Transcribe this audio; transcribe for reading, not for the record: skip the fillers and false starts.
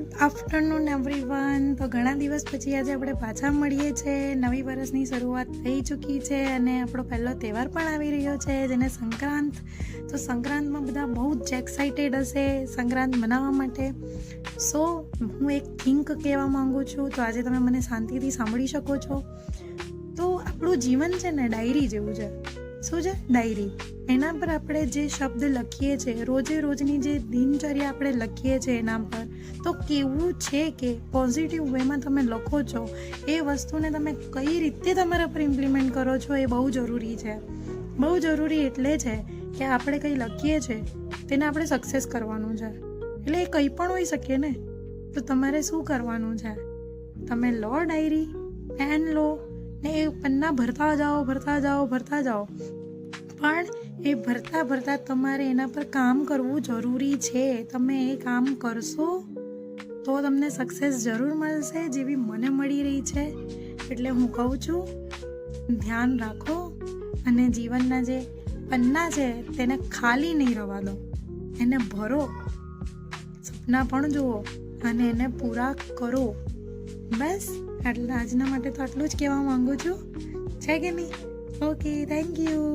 Good afternoon everyone. તો ઘણા દિવસ પછી આજે આપણે પાછા મળીએ છીએ. નવી વર્ષની શરૂઆત થઈ ચૂકી છે અને આપણો પહેલો તહેવાર પણ આવી રહ્યો છે, જેને સંક્રાંત. તો સંક્રાંતમાં બધા બહુ જ એક્સાઇટેડ હશે સંક્રાંત મનાવવા માટે. સો હું એક થિંક કહેવા માગું છું, તો આજે તમે મને શાંતિથી સાંભળી શકો છો. તો આપણું જીવન છે ને ડાયરી જેવું છે. શું છે? ડાયરી. એના પર આપણે જે શબ્દ લખીએ છીએ, રોજે રોજની જે દિનચર્યા આપણે લખીએ છીએ એના પર, તો કેવું છે કે પોઝિટિવ વેમાં તમે લખો છો, એ વસ્તુને તમે કઈ રીતે તમારા પર ઇમ્પ્લિમેન્ટ કરો છો એ બહુ જરૂરી છે. બહુ જરૂરી એટલે છે કે આપણે કંઈ લખીએ છીએ તેને આપણે સક્સેસ કરવાનું છે. એટલે એ કંઈ પણ હોઈ શકે ને. તો તમારે શું કરવાનું છે? તમે લો ડાયરી, પેન લો ને એ પન્ના ભરતા જાઓ. પણ એ ભરતા તમારે એના પર કામ કરવું જરૂરી છે. તમે એ કામ કરશો તો તમને સક્સેસ જરૂર મળશે, જેવી મને મળી રહી છે. એટલે હું કહું છું, ધ્યાન રાખો અને જીવનના જે પન્ના છે તેને ખાલી નહીં રહેવા દો, એને ભરો, સપના પણ જુઓ અને એને પૂરા કરો. બસ આજના માટે તો આટલું જ કહેવા માંગુ છું, છે કે નહીં? Okay, thank you.